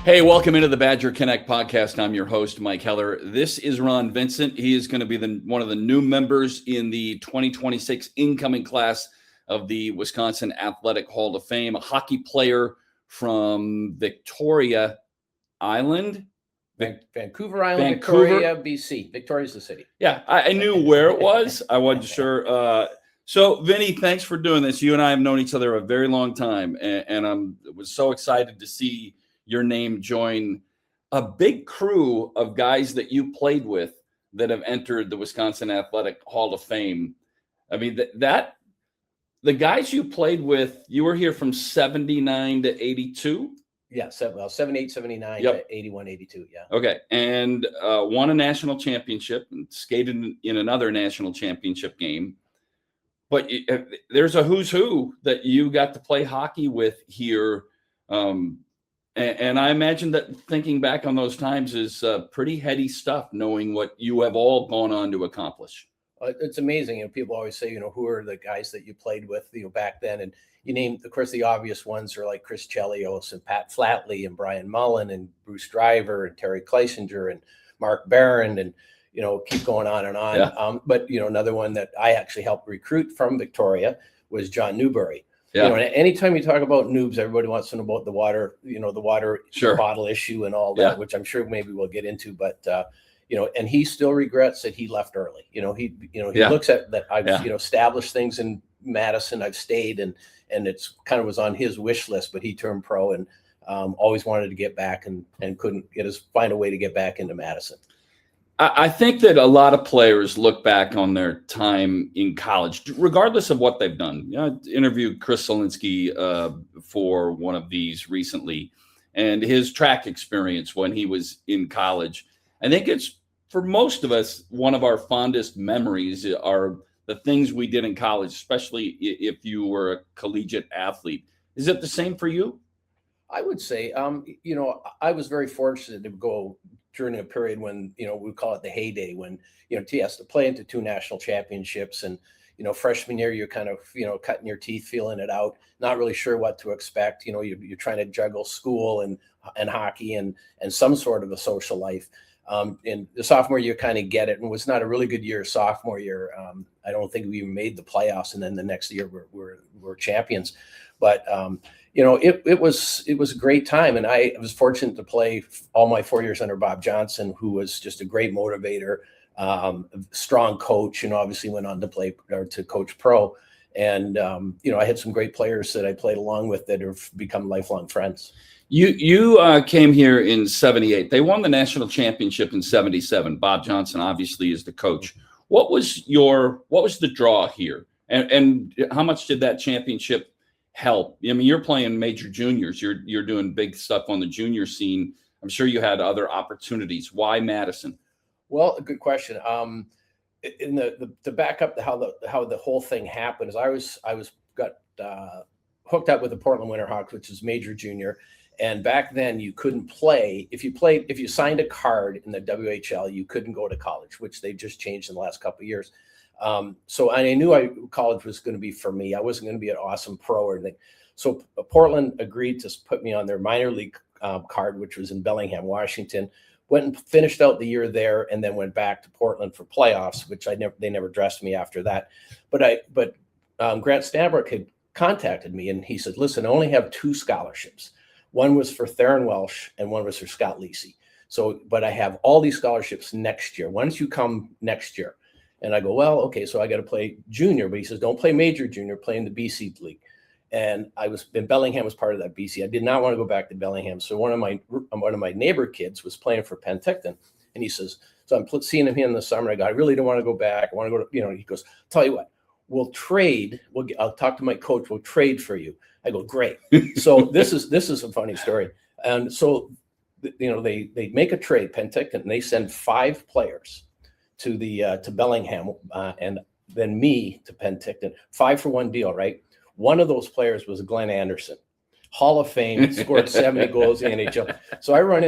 Hey, welcome into the Badger Connect podcast. I'm your host, Mike Heller. This is Ron Vincent. He is going to be one of the new members in the 2026 incoming class of the Wisconsin Athletic Hall of Fame, a hockey player from Victoria Island. Vancouver Island, Victoria, BC. Victoria's the city. Yeah, I knew where it was. I wasn't sure. So, Vinny, thanks for doing this. You and I have known each other a very long time, and I was so excited to see your name join a big crew of guys that you played with that have entered the Wisconsin Athletic Hall of Fame. I mean, that the guys you played with, you were here from 79 to 82? Yeah, 78, 79 to 81, 82, yeah. Okay, and won a national championship and skated in another national championship game. But there's a who's who that you got to play hockey with here. And I imagine that thinking back on those times is pretty heady stuff, knowing what you have all gone on to accomplish. It's amazing. People always say, who are the guys that you played with, back then? And you name, of course, the obvious ones are like Chris Chelios and Pat Flatley and Brian Mullen and Bruce Driver and Terry Kleisinger and Mark Barron and, keep going on and on. Yeah. But another one that I actually helped recruit from Victoria was John Newberry. Yeah. Anytime you talk about noobs, everybody wants to know about the water, the water Sure. bottle issue and all that, which I'm sure maybe we'll get into. But and he still regrets that he left early. He looks at that. I've established things in Madison. I've stayed, and it's kind of was on his wish list. But he turned pro and always wanted to get back and couldn't find a way to get back into Madison. I think that a lot of players look back on their time in college, regardless of what they've done. I interviewed Chris Solinsky for one of these recently, and his track experience when he was in college. I think it's, for most of us, one of our fondest memories are the things we did in college, especially if you were a collegiate athlete. Is it the same for you? I would say, I was very fortunate to go during a period when, we call it the heyday, when, he has to play into 2 national championships. And, freshman year, you're kind of, cutting your teeth, feeling it out, not really sure what to expect. You're trying to juggle school and hockey and some sort of a social life. In the sophomore year, kind of get it, and was not a really good year sophomore year. I don't think we even made the playoffs, and then the next year we're champions. But it was a great time, and I was fortunate to play all my 4 years under Bob Johnson, who was just a great motivator, strong coach, and obviously went on to play or to coach pro. And I had some great players that I played along with that have become lifelong friends. You came here in 78. They won the national championship in 77. Bob Johnson obviously is the coach. What was the draw here? And how much did that championship help? I mean, you're playing major juniors. You're doing big stuff on the junior scene. I'm sure you had other opportunities. Why Madison? Well, a good question. In to back up how the whole thing happened is I got hooked up with the Portland Winterhawks, which is major junior. And back then you couldn't play. If you signed a card in the WHL, you couldn't go to college, which they just changed in the last couple of years. So I knew college was going to be for me. I wasn't going to be an awesome pro or anything. So Portland agreed to put me on their minor league card, which was in Bellingham, Washington. Went and finished out the year there, and then went back to Portland for playoffs, which they never dressed me after that. But Grant Stanbrook had contacted me, and he said, "Listen, I only have 2 scholarships. One was for Theron Welsh and one was for Scott Lisi. But I have all these scholarships next year. Once you come next year." And I go, "Well, okay, so I got to play junior." But he says, "Don't play major junior, play in the BC league." And Bellingham was part of that BC. I did not want to go back to Bellingham. So one of my neighbor kids was playing for Penticton. And he says, so I'm seeing him here in the summer. I go, "I really don't want to go back. I want to go to," he goes, "Tell you what, we'll trade. I'll talk to my coach. We'll trade for you." I go, "Great." So this is a funny story. And so, they make a trade, Penticton, and they send 5 players to Bellingham, and then me to Penticton, 5 for 1 deal, right? One of those players was Glenn Anderson, Hall of Fame, scored 70 goals in the NHL. So I run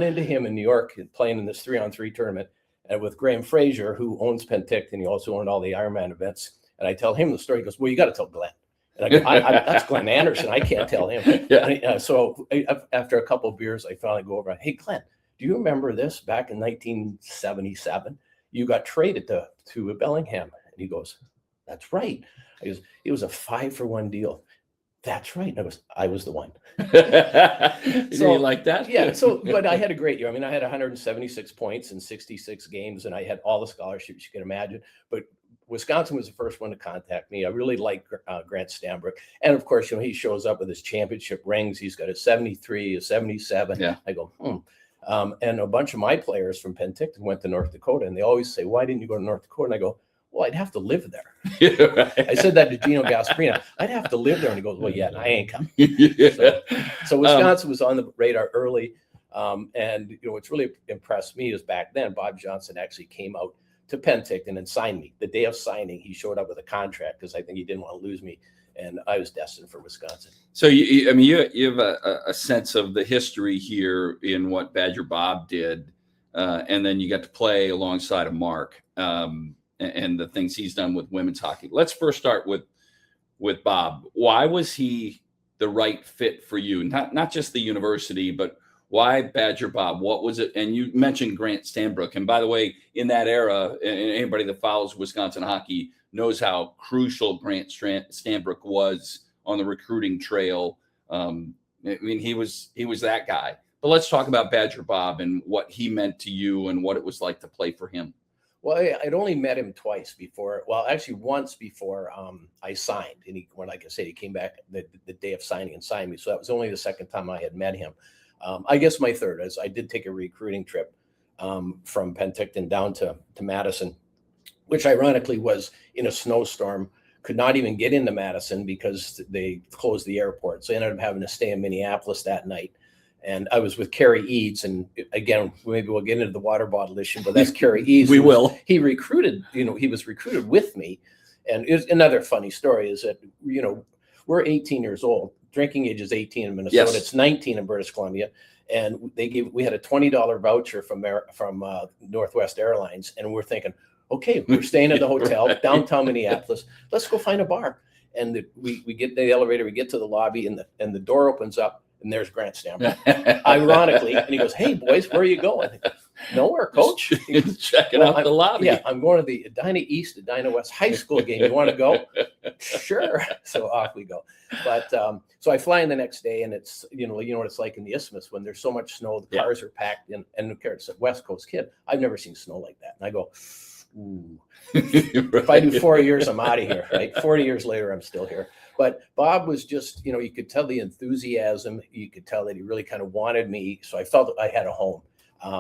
into him in New York playing in this 3-on-3 tournament, and with Graham Fraser, who owns Penticton. He also owned all the Ironman events. And I tell him the story. He goes, "Well, you got to tell Glenn." And I go, that's Glenn Anderson. I can't tell him. Yeah. So after a couple of beers, I finally go over. Hey, Glenn, do you remember this back in 1977? You got traded to Bellingham. And he goes, that's right. I goes, it was a 5-for-1 deal. That's right. And I was the one. So you like that? Yeah. So, but I had a great year. I mean, I had 176 points in 66 games, and I had all the scholarships you can imagine. But Wisconsin was the first one to contact me. I really liked Grant Stambrook. And of course, he shows up with his championship rings. He's got a 73, a 77. Yeah. I go, and a bunch of my players from Penticton went to North Dakota, and they always say, why didn't you go to North Dakota? And I go, well, I'd have to live there. Yeah, right. I said that to Gino Gasparino. I'd have to live there. And he goes, well, yeah, I ain't coming. Yeah. So Wisconsin was on the radar early. And, what's really impressed me is back then, Bob Johnson actually came out to Penticton and signed me. The day of signing, he showed up with a contract because I think he didn't want to lose me. And I was destined for Wisconsin. So, you have a sense of the history here in what Badger Bob did. And then you got to play alongside of Mark. And the things he's done with women's hockey. Let's first start with Bob. Why was he the right fit for you? Not just the university, but why Badger Bob? What was it? And you mentioned Grant Stambrook. And by the way, in that era, and anybody that follows Wisconsin hockey knows how crucial Grant Stambrook was on the recruiting trail. He was that guy. But let's talk about Badger Bob and what he meant to you and what it was like to play for him. Well, I'd only met him twice before. Well, actually once before I signed. And like I said, he came back the day of signing and signed me. So that was only the second time I had met him. I guess my third is I did take a recruiting trip from Penticton down to Madison, which ironically was in a snowstorm. Could not even get into Madison because they closed the airport. So I ended up having to stay in Minneapolis that night. And I was with Kerry Eads, and again, maybe we'll get into the water bottle issue, but that's Kerry Eads. We will. He recruited, he was recruited with me. And another funny story is that, we're 18 years old. Drinking age is 18 in Minnesota. Yes. It's 19 in British Columbia. And we had a $20 voucher from Northwest Airlines. And we're thinking, okay, we're staying at the hotel downtown Minneapolis. Let's go find a bar. And we get in the elevator, we get to the lobby, and the door opens up. And there's Grant Stambrook, ironically. And he goes, hey, boys, where are you going? Nowhere, coach. Checking out the lobby. Yeah, I'm going to the Edina East, Edina West high school game. You want to go? Sure. So off we go. But so I fly in the next day, and it's, you know what it's like in the Isthmus when there's so much snow, the cars are packed in. And it's a West Coast kid. I've never seen snow like that. And I go, ooh. If I do 4 years, I'm out of here, right? 40 years later, I'm still here. But Bob was just, you could tell the enthusiasm. You could tell that he really kind of wanted me. So I felt that I had a home.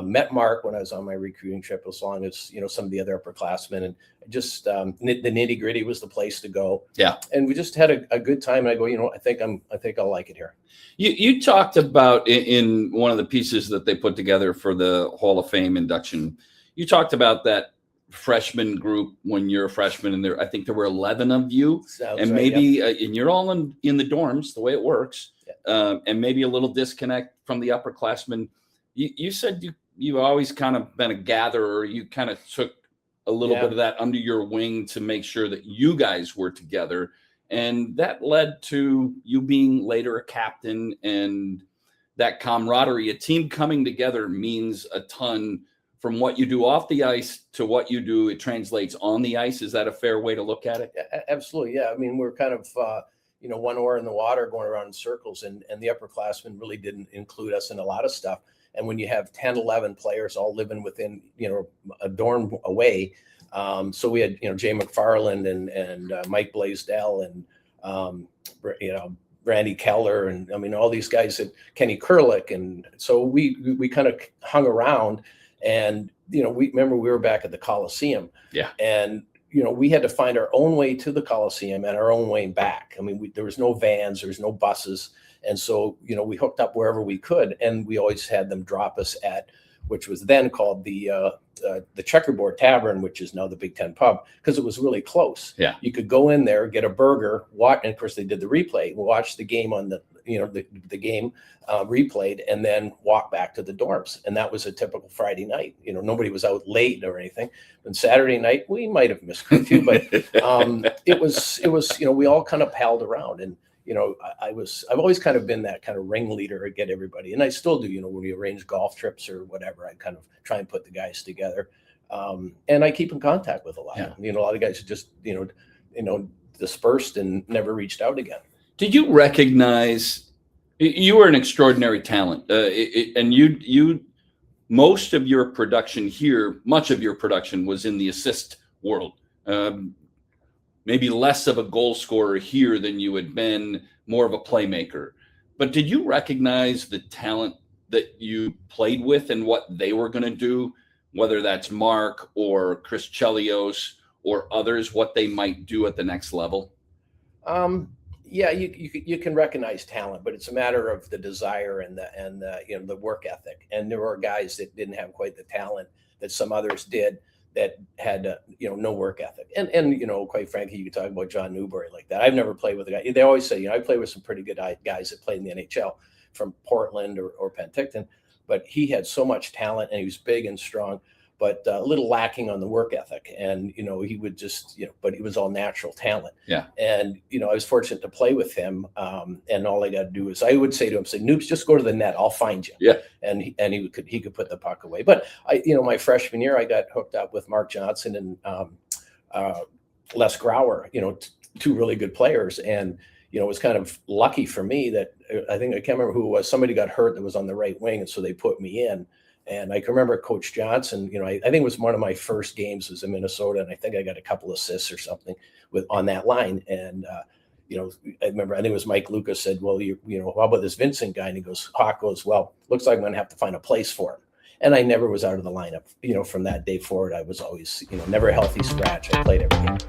Met Mark when I was on my recruiting trip, as long as, some of the other upperclassmen. And just the nitty gritty was the place to go. Yeah. And we just had a good time. And I go, I think I'll like it here. You talked about in one of the pieces that they put together for the Hall of Fame induction, you talked about that freshman group when you're a freshman, and I think there were 11 of you. Sounds and right, maybe and you're all in the dorms, the way it works. Yeah. And maybe a little disconnect from the upperclassmen. You said you've always kind of been a gatherer. You kind of took a little bit of that under your wing to make sure that you guys were together, and that led to you being later a captain, and that camaraderie. A team coming together means a ton. From what you do off the ice to what you do, it translates on the ice. Is that a fair way to look at it? Absolutely. Yeah. I mean, we're kind of, one oar in the water going around in circles, and the upperclassmen really didn't include us in a lot of stuff. And when you have 10, 11 players all living within, a dorm away. So we had, Jay McFarland and Mike Blaisdell and, Randy Keller. And I mean, all these guys, Kenny Kurlick. And so we kind of hung around. And, we were back at the Coliseum. Yeah. And, we had to find our own way to the Coliseum and our own way back. I mean, there was no vans, there was no buses. And so, we hooked up wherever we could. And we always had them drop us at which was then called the Checkerboard Tavern, which is now the Big Ten Pub, because it was really close. Yeah. You could go in there, get a burger, watch, and of course they did the replay, watch the game on the game replayed, and then walk back to the dorms. And that was a typical Friday night. Nobody was out late or anything. And Saturday night, we might have missed curfew, but it was we all kind of palled around. And I've always kind of been that kind of ringleader to get everybody, and I still do. When we arrange golf trips or whatever, I kind of try and put the guys together, and I keep in contact with a lot. Yeah. A lot of guys just dispersed and never reached out again. Did you recognize you were an extraordinary talent, and you most of your production here, much of your production was in the assist world. Maybe less of a goal scorer here than you had been, more of a playmaker. But did you recognize the talent that you played with and what they were going to do, whether that's Mark or Chris Chelios or others, what they might do at the next level? Yeah, you can recognize talent, but it's a matter of the desire and the work ethic. And there were guys that didn't have quite the talent that some others did, that had no work ethic. And quite frankly, you could talk about John Newberry like that. I've never played with a guy. They always say, I play with some pretty good guys that played in the NHL from Portland or Penticton, but he had so much talent and he was big and strong, but a little lacking on the work ethic. And, he would just, but he was all natural talent. Yeah. And, I was fortunate to play with him. And all I got to do is I would say to him, Noobs, just go to the net. I'll find you. Yeah. And he could put the puck away. But my freshman year, I got hooked up with Mark Johnson and Les Grauer, two really good players. And, it was kind of lucky for me that I can't remember who it was. Somebody got hurt that was on the right wing. And so they put me in. And I can remember Coach Johnson, I think it was one of my first games was in Minnesota. And I think I got a couple assists or something on that line. And, I remember, I think it was Mike Lucas said, well, how about this Vincent guy? And he goes, Hawk goes, well, looks like I'm going to have to find a place for him. And I never was out of the lineup, from that day forward. I was always, never a healthy scratch. I played every game.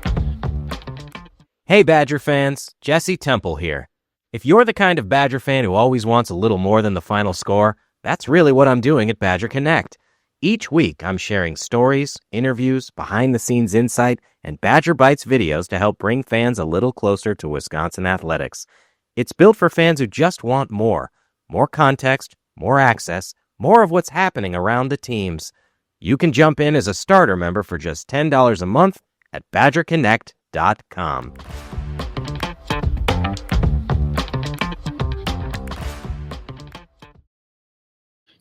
Hey, Badger fans, Jesse Temple here. If you're the kind of Badger fan who always wants a little more than the final score, that's really what I'm doing at Badger Connect. Each week, I'm sharing stories, interviews, behind-the-scenes insight, and Badger Bites videos to help bring fans a little closer to Wisconsin athletics. It's built for fans who just want more context, more access, more of what's happening around the teams. You can jump in as a starter member for just $10 a month at BadgerConnect.com.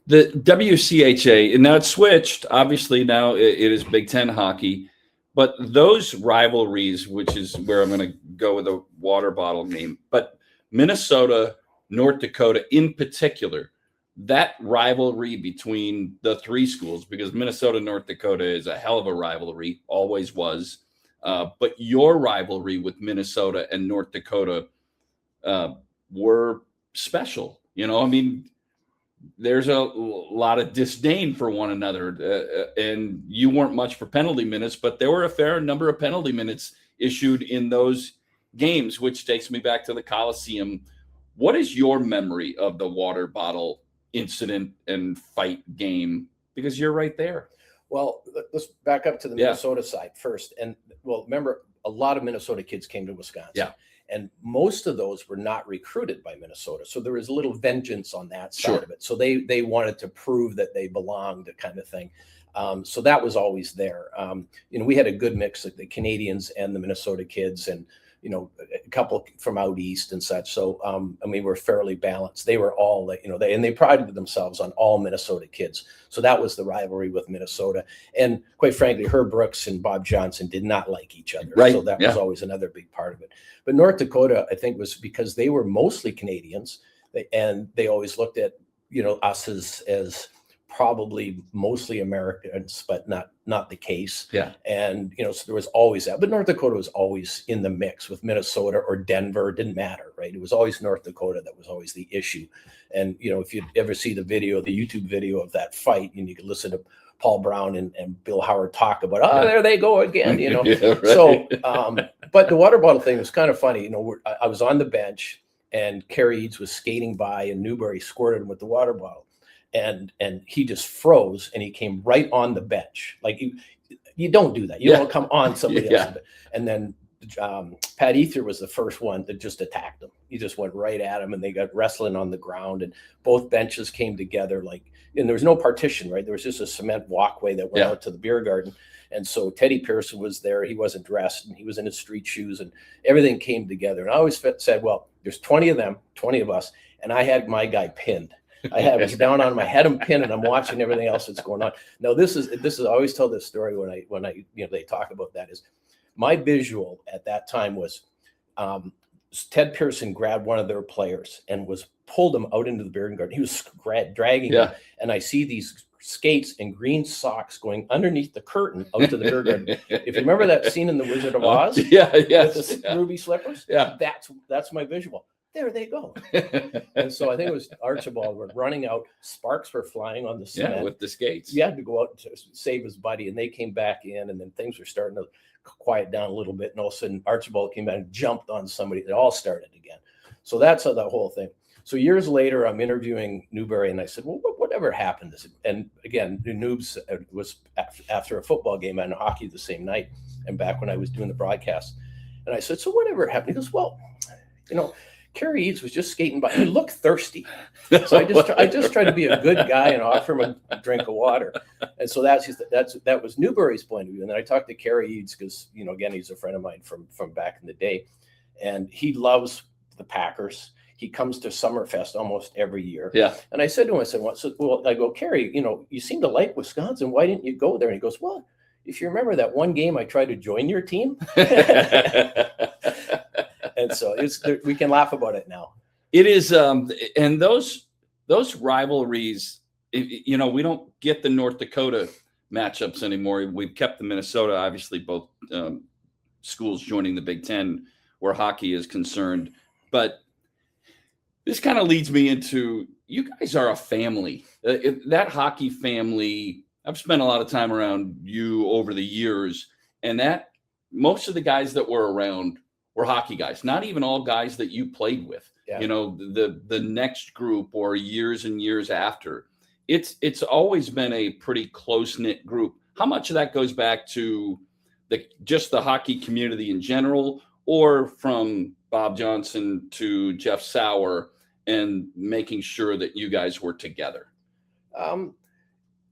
The WCHA, and now it's switched. Obviously, now it is Big Ten hockey. But those rivalries, which is where I'm going to go with a water bottle game, but Minnesota, North Dakota in particular, that rivalry between the three schools, because Minnesota, North Dakota is a hell of a rivalry, always was. But your rivalry with Minnesota and North Dakota were special. There's a lot of disdain for one another, and you weren't much for penalty minutes, but there were a fair number of penalty minutes issued in those games, which takes me back to the Coliseum. What is your memory of the water bottle incident and fight game? Because you're right there. Well, let's back up to the Minnesota side first. And remember, a lot of Minnesota kids came to Wisconsin. Yeah. And most of those were not recruited by Minnesota. So there was a little vengeance on that side of it. So they wanted to prove that they belonged, kind of thing. So that was always there. We had a good mix of the Canadians and the Minnesota kids, and a couple from out east and such. So we're fairly balanced. They were all they prided themselves on all Minnesota kids. So that was the rivalry with Minnesota. And quite frankly, Herb Brooks and Bob Johnson did not like each other. Right. So that was always another big part of it. But North Dakota, I think, was because they were mostly Canadians, and they always looked at us as probably mostly Americans, but not the case. Yeah. And, so there was always that, but North Dakota was always in the mix with Minnesota or Denver. It didn't matter, right? It was always North Dakota that was always the issue. And, if you ever see the YouTube video of that fight, and you can listen to Paul Brown and Bill Howard talk about, there they go again, Yeah, right. So, but the water bottle thing was kind of funny. I was on the bench and Kerry Eads was skating by and Newberry squirted him with the water bottle. and he just froze, and he came right on the bench. Like you don't do that. You don't come on somebody else. And then Pat Ether was the first one that just attacked him. He just went right at him, and they got wrestling on the ground, and both benches came together. And there was no partition, right? There was just a cement walkway that went out to the beer garden. And so Teddy Pearson was there. He wasn't dressed, and he was in his street shoes, and everything came together. And I always said, well, there's 20 of them, 20 of us, and I had my guy pinned. I was down on him. I had him pinned, and I'm watching everything else that's going on. Now, this is I always tell this story when I they talk about that, is my visual at that time was Ted Pearson grabbed one of their players and pulled him out into the beer garden. He was dragging him, and I see these skates and green socks going underneath the curtain out to the beer garden. If you remember that scene in The Wizard of Oz, with the ruby slippers, that's my visual. There they go. And so I think it was Archibald were running out. Sparks were flying on the cement with the skates. He had to go out to save his buddy, and they came back in, and then things were starting to quiet down a little bit. And all of a sudden, Archibald came back and jumped on somebody. It all started again. So that's how the whole thing. So years later, I'm interviewing Newberry, and I said, well, whatever happened? And again, Noobs was after a football game and hockey the same night, and back when I was doing the broadcast. And I said, so whatever happened? He goes, well, Kerry Eads was just skating by. He looked thirsty. So I just tried to be a good guy and offer him a drink of water. And so that was Newberry's point of view. And then I talked to Kerry Eads because, again, he's a friend of mine from back in the day. And he loves the Packers. He comes to Summerfest almost every year. Yeah. And I said to him, I go, Kerry, you seem to like Wisconsin. Why didn't you go there? And he goes, well, if you remember that one game I tried to join your team. And so we can laugh about it now. It is, and those rivalries, we don't get the North Dakota matchups anymore. We've kept the Minnesota, obviously, both schools joining the Big Ten where hockey is concerned. But this kind of leads me into, you guys are a family. That hockey family, I've spent a lot of time around you over the years, and that most of the guys that were around were hockey guys, not even all guys that you played with. Yeah. The next group or years and years after, it's always been a pretty close-knit group. How much of that goes back to just the hockey community in general, or from Bob Johnson to Jeff Sauer and making sure that you guys were together?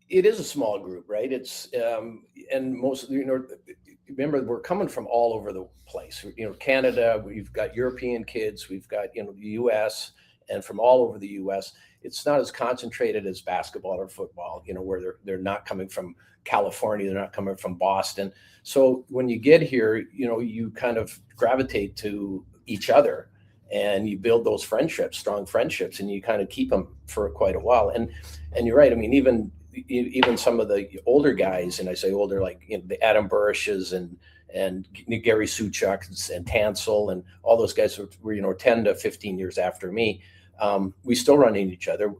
It is a small group, right? It's and most remember, we're coming from all over the place. Canada, we've got European kids, we've got the U.S., and from all over the U.S. It's not as concentrated as basketball or football, where they're not coming from California, they're not coming from Boston. So when you get here, you kind of gravitate to each other, and you build those friendships, strong friendships, and you kind of keep them for quite a while. And you're right. I mean, even some of the older guys, and I say older, like the Adam Burishes and Gary Suchuk and Tansel and all those guys were 10 to 15 years after me. We still run into each other.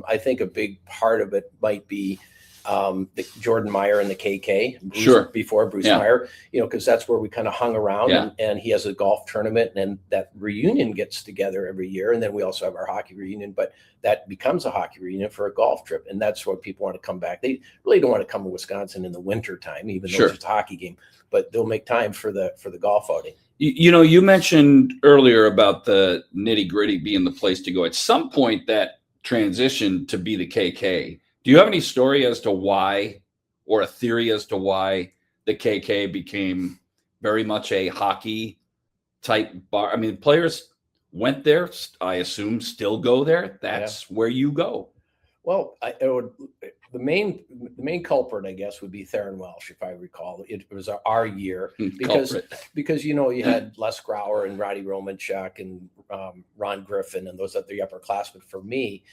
I think a big part of it might be the Jordan Meyer and the KK, before Bruce Meyer, because that's where we kind of hung around. And he has a golf tournament, and that reunion gets together every year. And then we also have our hockey reunion, but that becomes a hockey reunion for a golf trip. And that's where people want to come back. They really don't want to come to Wisconsin in the winter time, even though it's a hockey game, but they'll make time for the golf outing. You mentioned earlier about the nitty gritty being the place to go. At some point that transitioned to be the KK. Do you have any story as to why, or a theory as to why the KK became very much a hockey type bar? I mean, players went there. I assume still go there. That's where you go. Well, the main culprit, I guess, would be Theron Welsh, if I recall. It was our year because you had Les Grauer and Roddy Romanchuk and Ron Griffin and those other upperclassmen. For me,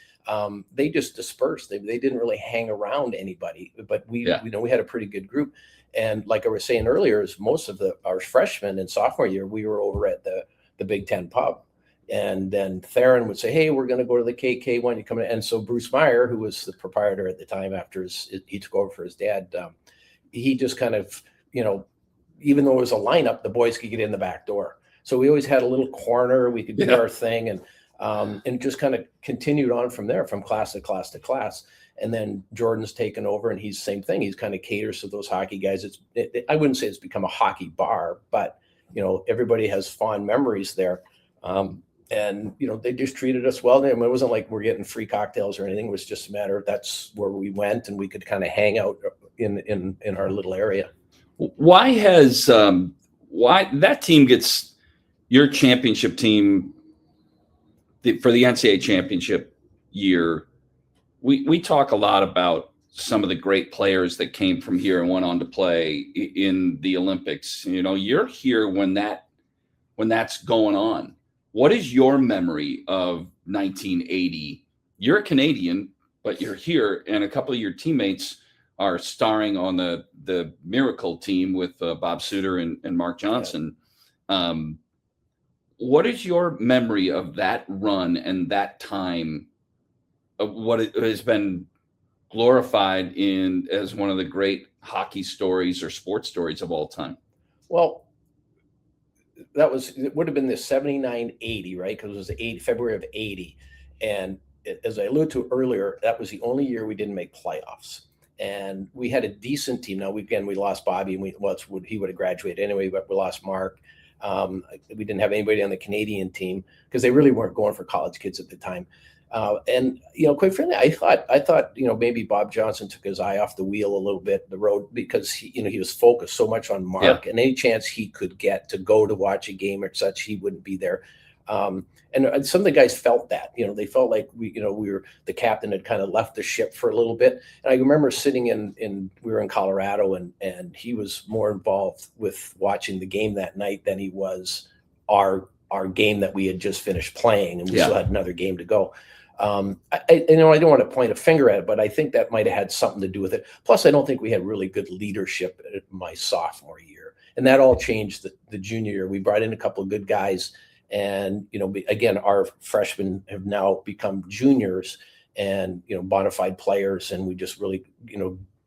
they just dispersed. They didn't really hang around anybody. But we had a pretty good group. And like I was saying earlier, is most of our freshmen and sophomore year, we were over at the Big Ten pub. And then Theron would say, hey, we're going to go to the KK when you come in. And so Bruce Meyer, who was the proprietor at the time after he took over for his dad, he just kind of, even though it was a lineup, the boys could get in the back door. So we always had a little corner. We could do our thing and just kind of continued on from there, from class to class to class. And then Jordan's taken over, and he's the same thing. He's kind of caters to those hockey guys. I wouldn't say it's become a hockey bar, but everybody has fond memories there. And they just treated us well. I mean, it wasn't like we're getting free cocktails or anything. It was just a matter of that's where we went, and we could kind of hang out in our little area. Why that team gets your championship team for the NCAA championship year? We talk a lot about some of the great players that came from here and went on to play in the Olympics. You're here when that's going on. What is your memory of 1980? You're a Canadian, but you're here, and a couple of your teammates are starring on the Miracle team with Bob Suter and Mark Johnson. Yeah. What is your memory of that run and that time, of what it has been glorified as one of the great hockey stories or sports stories of all time? Well, it would have been the 79-80, right? Because it was February of 80. And as I alluded to earlier, that was the only year we didn't make playoffs. And we had a decent team. Now, we lost Bobby, and he would have graduated anyway, but we lost Mark. We didn't have anybody on the Canadian team because they really weren't going for college kids at the time. And quite frankly, I thought maybe Bob Johnson took his eye off the wheel a little bit, the road, because he was focused so much on Mark, and any chance he could get to go to watch a game or such, he wouldn't be there. And some of the guys felt that, they felt like we were, the captain had kind of left the ship for a little bit. And I remember sitting we were in Colorado, and he was more involved with watching the game that night than he was our game that we had just finished playing, and we still had another game to go. I don't want to point a finger at it, but I think that might have had something to do with it. Plus, I don't think we had really good leadership at my sophomore year, and that all changed the junior year. We brought in a couple of good guys, and again, our freshmen have now become juniors and bona fide players, and we just really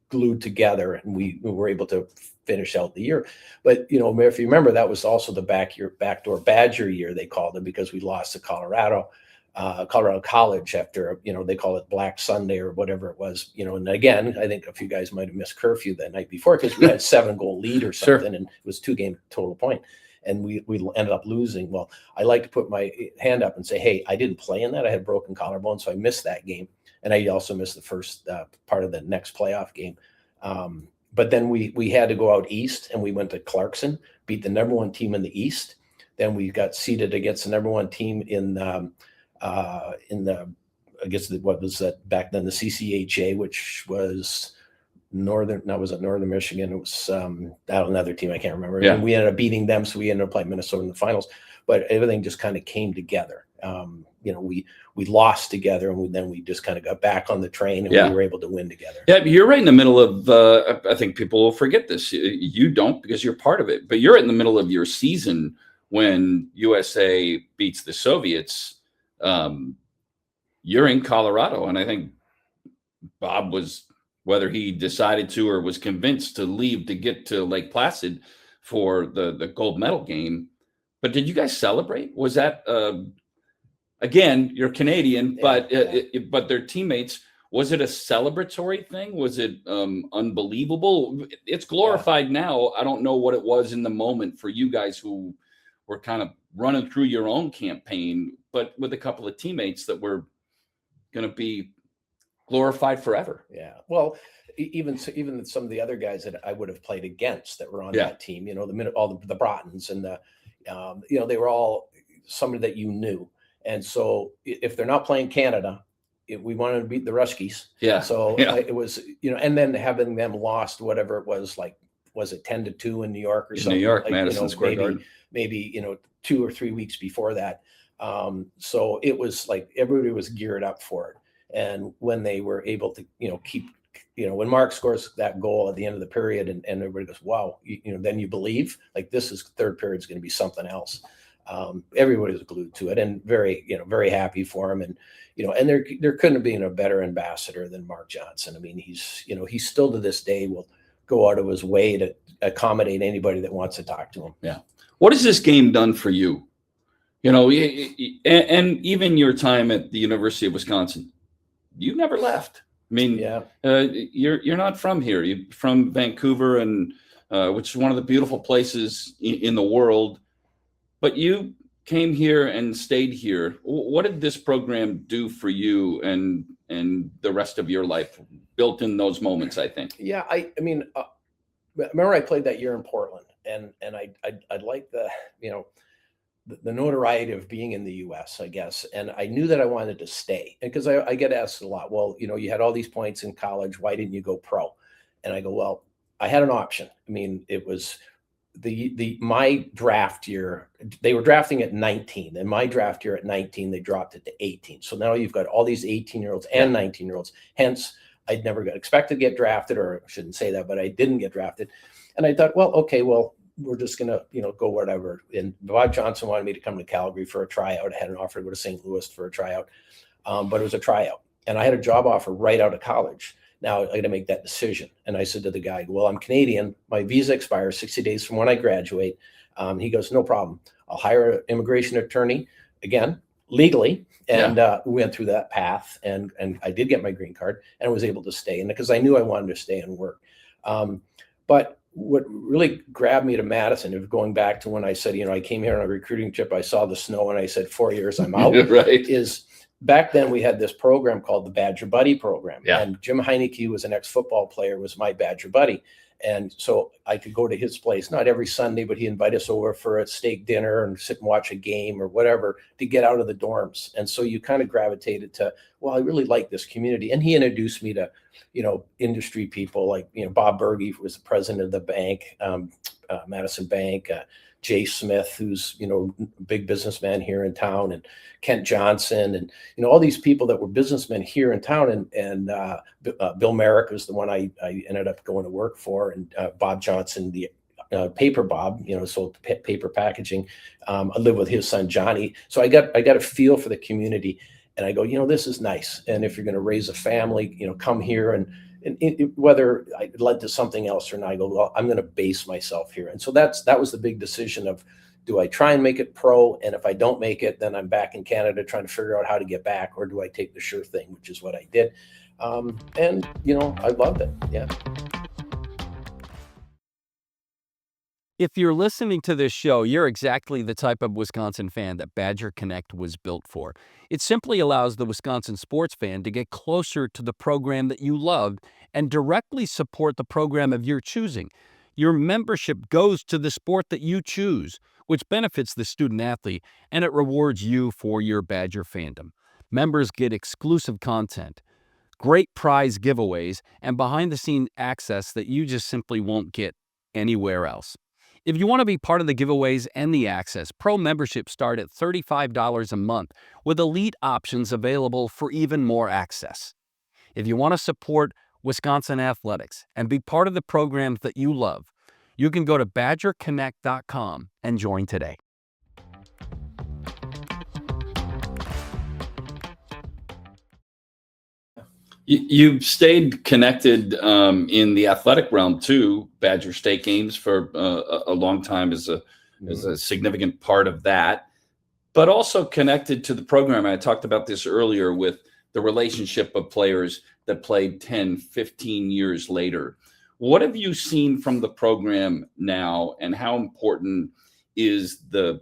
glued together, and we were able to finish out the year. But if you remember, that was also the backdoor Badger year, they called it, because we lost to Colorado College after they call it Black Sunday or whatever it was. And again, I think a few guys might have missed curfew that night before because we had 7-goal lead or something, and it was 2-game total point, and we ended up losing. Well, I like to put my hand up and say, hey, I didn't play in that. I had broken collarbone, so I missed that game, and I also missed the first part of the next playoff game. But then we had to go out east, and we went to Clarkson, beat the number one team in the East. Then we got seeded against the number one team in the I guess what was that back then, the CCHA, which was Northern Michigan. It was another team I can't remember. Yeah. And we ended up beating them, so we ended up playing Minnesota in the finals. But everything just kind of came together. We lost together, and then we just kind of got back on the train, and we were able to win together. Yeah, you're right in the middle of. I think people will forget this. You don't, because you're part of it. But you're in the middle of your season when USA beats the Soviets. You're in Colorado, and I think Bob was, whether he decided to or was convinced to leave to get to Lake Placid for the gold medal game. But did you guys celebrate? Was that again, you're Canadian, but their teammates, was it a celebratory thing? Was it unbelievable? It's glorified now. I don't know what it was in the moment for you guys who were kind of running through your own campaign, but with a couple of teammates that were going to be glorified forever. Yeah. Well, even some of the other guys that I would have played against that were on that team, all the Broughtons and they were all somebody that you knew. And so if they're not playing Canada, we wanted to beat the Ruskies. Yeah. So it was, and then having them lost, whatever it was, like, was it 10-2 in New York or something? New York, like, Madison Square Garden. Maybe 2 or 3 weeks before that. So it was like everybody was geared up for it. And when they were able to, keep, when Mark scores that goal at the end of the period and everybody goes, wow, then you believe, like, this is third period is going to be something else. Everybody was glued to it and very, very happy for him. And, and there couldn't have been a better ambassador than Mark Johnson. I mean, he's still to this day will go out of his way to accommodate anybody that wants to talk to him. Yeah. What has this game done for you? And even your time at the University of Wisconsin, you never left. I mean, Yeah. you're not from here. You're from Vancouver, and which is one of the beautiful places in the world. But you came here and stayed here. What did this program do for you and the rest of your life? Built in those moments, I think. Yeah. I mean, remember I played that year in Portland, and I like the, you know, the notoriety of being in the US, I guess. And I knew that I wanted to stay. And because I get asked a lot, well, you know, you had all these points in college, why didn't you go pro? And I go, well, I had an option. I mean, it was my draft year, they were drafting at 19. And my draft year at 19, they dropped it to 18. So now you've got all these 18-year-olds and 19-year-olds. Hence, I'd never got expected to get drafted, or I shouldn't say that, but I didn't get drafted. And I thought, well, okay, well, we're just going to, you know, go whatever. And Bob Johnson wanted me to come to Calgary for a tryout. I had an offer to go to St. Louis for a tryout, but it was a tryout. And I had a job offer right out of college. Now I got to make that decision. And I said to the guy, well, I'm Canadian. My visa expires 60 days from when I graduate. He goes, no problem. I'll hire an immigration attorney, again, legally. And we went through that path. And I did get my green card and was able to stay. And because I knew I wanted to stay and work. But what really grabbed me to Madison, if going back to when I said, you know, I came here on a recruiting trip, I saw the snow and I said, 4 years, I'm out. Right. Is back then we had this program called the Badger Buddy program. Yeah. And Jim Heineke, who was an ex-football player, was my Badger Buddy. And so I could go to his place, not every Sunday, but he'd invite us over for a steak dinner and sit and watch a game or whatever to get out of the dorms. And so you kind of gravitated to, well, I really like this community. And he introduced me to, you know, industry people like, you know, Bob Berge was the president of the bank, Madison Bank, Jay Smith, who's, you know, big businessman here in town, and Kent Johnson, and, you know, all these people that were businessmen here in town. And Bill Merrick was the one I ended up going to work for, and Bob Johnson, the paper Bob, you know, sold paper packaging. I live with his son, Johnny. So I got a feel for the community, and I go, you know, this is nice. And if you're going to raise a family, you know, come here. And whether I led to something else or not, I go, well, I'm going to base myself here. And so that was the big decision of, do I try and make it pro? And if I don't make it, then I'm back in Canada trying to figure out how to get back, or do I take the sure thing, which is what I did. And, you know, I loved it. Yeah. If you're listening to this show, you're exactly the type of Wisconsin fan that Badger Connect was built for. It simply allows the Wisconsin sports fan to get closer to the program that you love and directly support the program of your choosing. Your membership goes to the sport that you choose, which benefits the student athlete, and it rewards you for your Badger fandom. Members get exclusive content, great prize giveaways, and behind-the-scenes access that you just simply won't get anywhere else. If you want to be part of the giveaways and the access, pro memberships start at $35 a month, with elite options available for even more access. If you want to support Wisconsin athletics and be part of the programs that you love, you can go to badgerconnect.com and join today. You stayed connected in the athletic realm too. Badger State Games for a long time is a significant part of that, but also connected to the program. I talked about this earlier with the relationship of players that played 10, 15 years later. What have you seen from the program now, and how important is the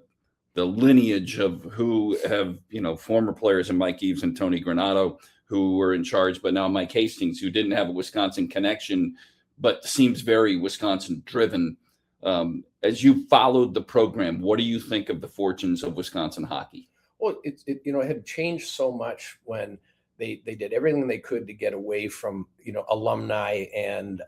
lineage of who have, you know, former players and Mike Eves and Tony Granato, who were in charge, but now Mike Hastings, who didn't have a Wisconsin connection, but seems very Wisconsin driven. As you followed the program, what do you think of the fortunes of Wisconsin hockey? Well, it had changed so much when they did everything they could to get away from, you know, alumni and,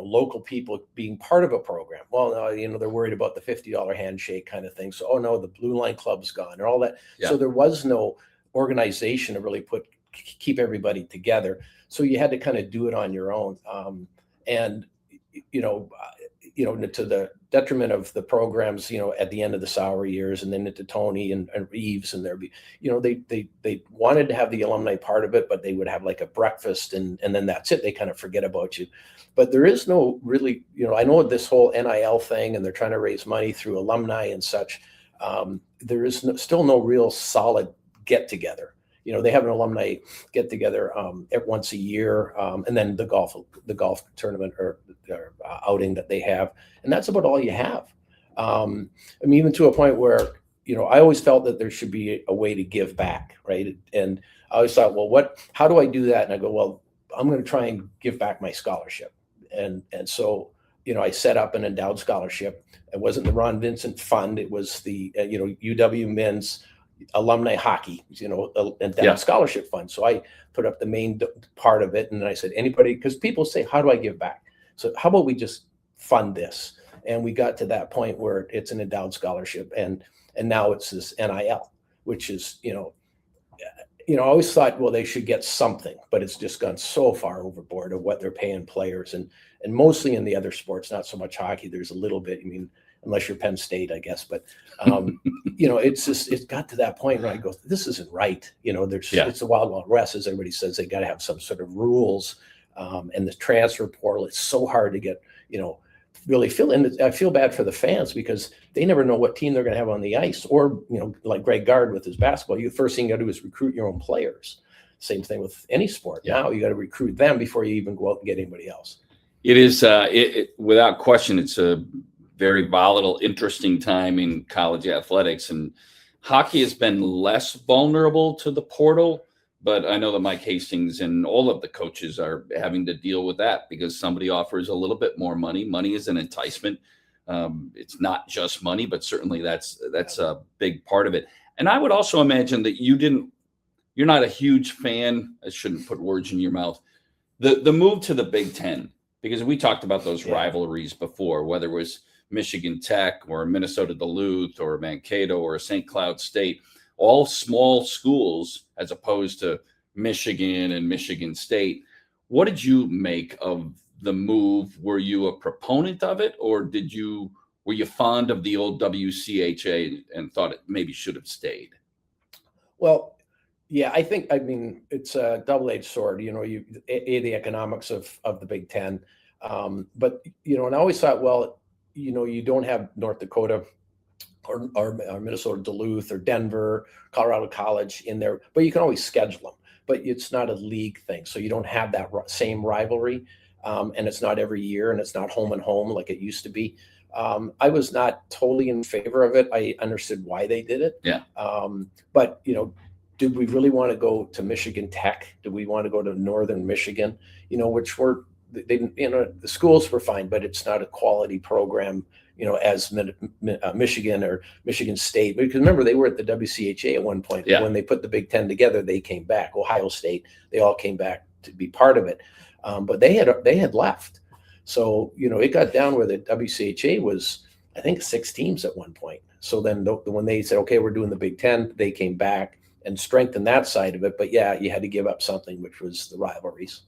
local people being part of a program. Well, no, you know, they're worried about the $50 handshake kind of thing. So, oh no, the Blue Line Club's gone and all that. Yeah. So there was no organization to really keep everybody together. So you had to kind of do it on your own. To the detriment of the programs, you know, at the end of the sour years, and then into Tony and Reeves, and there'd be, you know, they wanted to have the alumni part of it, but they would have like a breakfast and then that's it. They kind of forget about you. But there is no really, you know, I know this whole NIL thing, and they're trying to raise money through alumni and such. There is still no real solid get together. they have an alumni get together once a year, and then the golf tournament or outing that they have, and that's about all you have. I mean, even to a point where I always felt that there should be a way to give back, right? And I always thought, well, how do I do that? And I go, well, I'm going to try and give back my scholarship, and so I set up an endowed scholarship. It wasn't the Ron Vincent Fund; it was the UW Men's Alumni Hockey, endowed scholarship fund. So I put up the main part of it, and I said, anybody, because people say, how do I give back? So how about we just fund this? And we got to that point where it's an endowed scholarship, and now it's this NIL, which is, I always thought, well, they should get something, but it's just gone so far overboard of what they're paying players, and mostly in the other sports, not so much hockey. There's a little bit, unless you're Penn State, I guess, but it's got to that point where I go, this isn't right. It's the wild, wild west, as everybody says. They got to have some sort of rules, and the transfer portal, it's so hard to get, really fill in. I feel bad for the fans because they never know what team they're going to have on the ice, or, like Greg Gard with his basketball, the first thing you got to do is recruit your own players. Same thing with any sport. Yeah. Now you got to recruit them before you even go out and get anybody else. It is, without question, it's a very volatile, interesting time in college athletics, and hockey has been less vulnerable to the portal. But I know that Mike Hastings and all of the coaches are having to deal with that because somebody offers a little bit more money. Money is an enticement. It's not just money, but certainly that's a big part of it. And I would also imagine that you're not a huge fan. I shouldn't put words in your mouth. The move to the Big Ten, because we talked about those rivalries before, whether it was Michigan Tech or Minnesota Duluth or Mankato or St. Cloud State, all small schools as opposed to Michigan and Michigan State. What did you make of the move? Were you a proponent of it, or were you fond of the old WCHA and thought it maybe should have stayed? Well, yeah, it's a double-edged sword. The economics of the Big Ten, but and I always thought, well, you don't have North Dakota or Minnesota Duluth or Denver, Colorado College in there, but you can always schedule them. But it's not a league thing, so you don't have that same rivalry, and it's not every year, and it's not home and home like it used to be. I was not totally in favor of it. I understood why they did it. Yeah. But did we really want to go to Michigan Tech? Did we want to go to Northern Michigan? Which the schools were fine, but it's not a quality program. As Michigan or Michigan State, because remember they were at the WCHA at one point. Yeah. When they put the Big Ten together, they came back. Ohio State, they all came back to be part of it, but they had left. So it got down where the WCHA was, I think, 6 teams at one point. So then when they said, okay, we're doing the Big Ten, they came back and strengthened that side of it. But yeah, you had to give up something, which was the rivalries.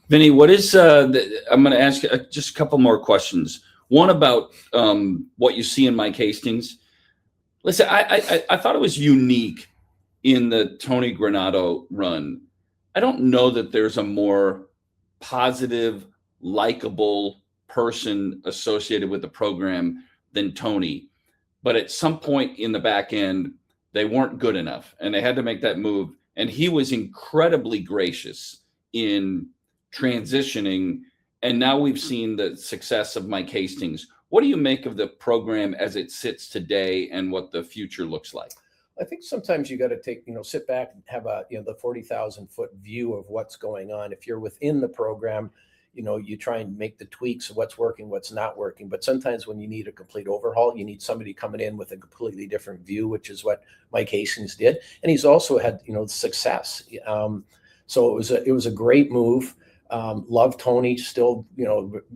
Vinny, what is? I'm going to ask just a couple more questions. One about what you see in Mike Hastings. Listen, I thought it was unique in the Tony Granato run. I don't know that there's a more positive, likable person associated with the program than Tony. But at some point in the back end, they weren't good enough, and they had to make that move. And he was incredibly gracious in transitioning. And now we've seen the success of Mike Hastings. What do you make of the program as it sits today and what the future looks like? I think sometimes you got to sit back and have the 40,000 foot view of what's going on. If you're within the program, you try and make the tweaks of what's working, what's not working. But sometimes when you need a complete overhaul, you need somebody coming in with a completely different view, which is what Mike Hastings did. And he's also had, success. So it was a great move. Love Tony, still,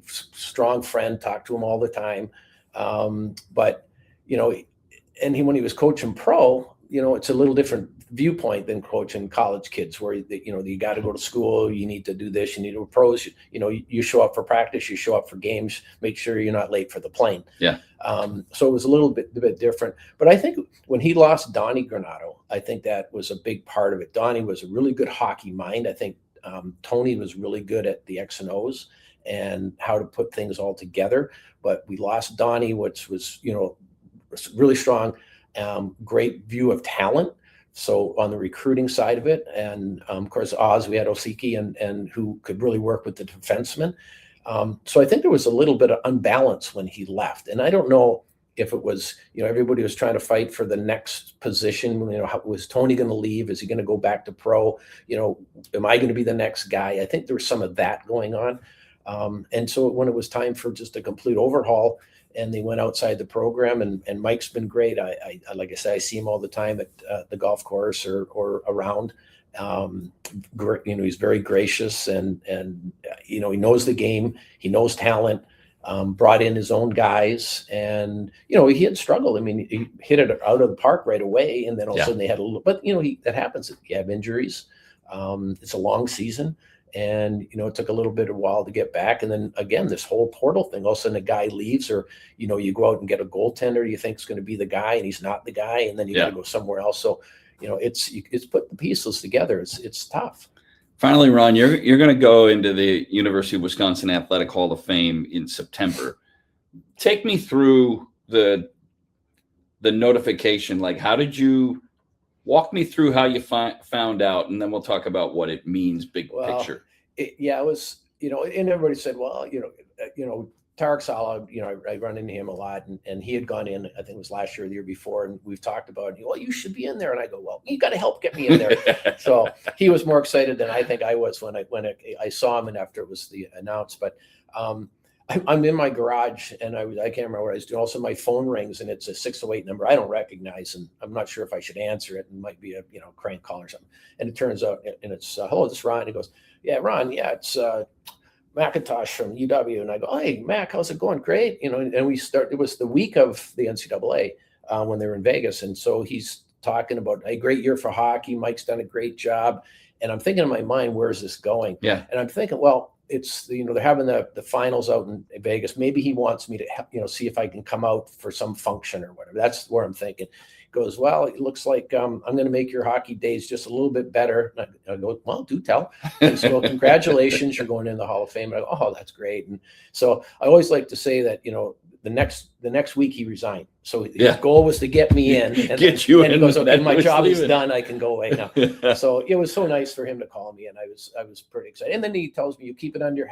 strong friend, talk to him all the time. But, and when he was coaching pro, it's a little different viewpoint than coaching college kids where, you got to go to school, you need to do this, you need to pros, you show up for practice, you show up for games, make sure you're not late for the plane. Yeah. So it was a little bit different. But I think when he lost Donnie Granato, I think that was a big part of it. Donnie was a really good hockey mind. I think Tony was really good at the X and O's and how to put things all together. But we lost Donnie, which was, really strong, great view of talent So on the recruiting side of it, and of course, Oz, we had Osiki and who could really work with the defensemen. So I think there was a little bit of unbalance when he left. And I don't know if it was, everybody was trying to fight for the next position. Was Tony going to leave? Is he going to go back to pro? Am I going to be the next guy? I think there was some of that going on. And so when it was time for just a complete overhaul, and they went outside the program, and Mike's been great. I like I said, I see him all the time at the golf course or around. He's very gracious, and he knows the game. He knows talent. Brought in his own guys, and he had struggled. I mean, he hit it out of the park right away, and then all of a sudden they had a little. But that happens. You have injuries. It's a long season. And, it took a little bit of a while to get back. And then again, this whole portal thing, all of a sudden a guy leaves, or, you go out and get a goaltender you think is going to be the guy, and he's not the guy. And then you got to go somewhere else. So, it's put the pieces together. It's tough. Finally, Ron, you're going to go into the University of Wisconsin Athletic Hall of Fame in September. Take me through the notification. Like, how did you walk me through how you found out, and then we'll talk about what it means, big picture. It was, and everybody said, well, Tarek Salah, I run into him a lot, and he had gone in, I think it was last year or the year before, and we've talked about, well, you should be in there. And I go, well, you got to help get me in there. So he was more excited than I think I was when I saw him, and after it was announced. But I'm in my garage, and I can't remember what I was doing. Also, my phone rings, and it's a 608 number I don't recognize, and I'm not sure if I should answer it. It might be a crank call or something. And it turns out, and it's hello, this is Ron. He goes, yeah, Ron, yeah, it's McIntosh from UW. And I go, hey, Mac, how's it going? Great, And we start. It was the week of the NCAA when they were in Vegas, and so he's talking about a great year for hockey. Mike's done a great job, and I'm thinking in my mind, where's this going? Yeah, and I'm thinking, well, it's they're having the finals out in Vegas. Maybe he wants me to see if I can come out for some function or whatever. That's where I'm thinking. He goes, well, it looks like I'm going to make your hockey days just a little bit better. And I go, well, do tell. And so congratulations, you're going in the Hall of Fame. And I go, oh, that's great. And so I always like to say that the next week he resigned. So his goal was to get me in, and get you in. He goes, okay, my job is done. I can go away now. So it was so nice for him to call me, and I was pretty excited. And then he tells me, you keep it under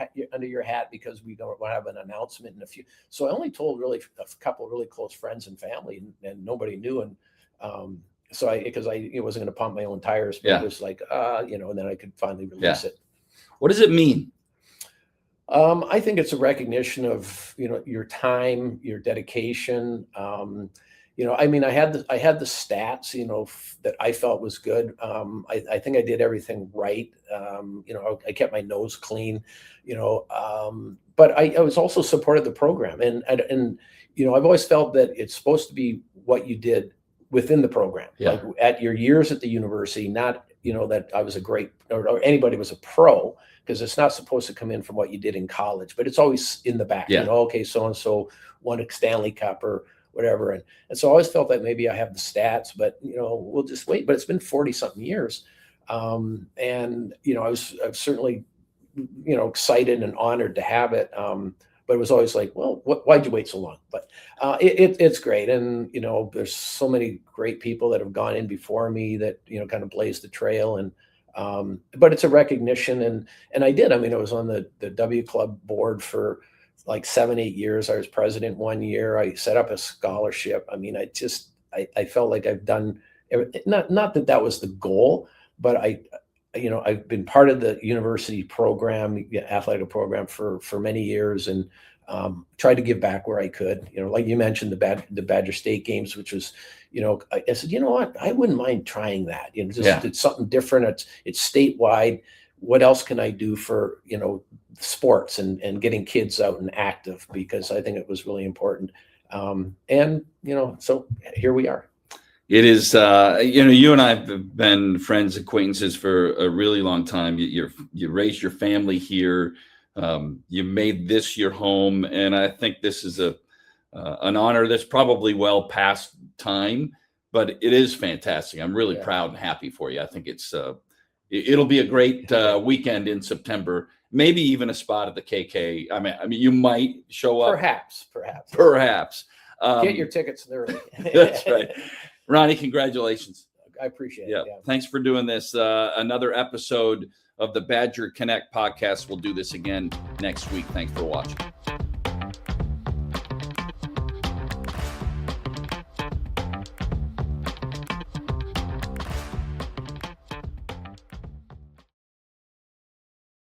your hat because we don't want to have an announcement in a few. So I only told really a couple of really close friends and family, and nobody knew. And so because I wasn't going to pump my own tires, but it was like and then I could finally release it. What does it mean? I think it's a recognition of your time, your dedication. I mean, I had the stats, that I felt was good. I think I did everything right. I kept my nose clean, but I was also supported the program, and I've always felt that it's supposed to be what you did within the program, like at your years at the university, not that I was a great or anybody was a pro. Because it's not supposed to come in from what you did in college, but it's always in the back. Okay, so-and-so won a Stanley Cup or whatever. And so I always felt that maybe I have the stats, but, we'll just wait. But it's been 40-something years. And, I was certainly, excited and honored to have it. But it was always like, well, why'd you wait so long? But it's great. And, there's so many great people that have gone in before me that, kind of blazed the trail. And, but it's a recognition, and I did. I mean, I was on the W Club board for like 7-8 years. I was president 1 year. I set up a scholarship. I mean, I felt like I've done not that was the goal, but I've been part of the university program, athletic program for many years, and tried to give back where I could. Like you mentioned, the Badger State games, which was, I said, what, I wouldn't mind trying that. It's something different. It's statewide. What else can I do for sports and getting kids out and active? Because I think it was really important. So here we are. It is, you and I have been friends, acquaintances for a really long time. You raised your family here. You made this your home, and I think this is an honor that's probably well past time, but it is fantastic. I'm really proud and happy for you. I think it'll be a great weekend in September. Maybe even a spot at the KK. I mean, you might show up. Perhaps. Get your tickets early. That's right. Ronnie, congratulations. I appreciate Yeah. it. Yeah. Thanks for doing this. Another episode of the Badger Connect podcast. We'll do this again next week. Thanks for watching.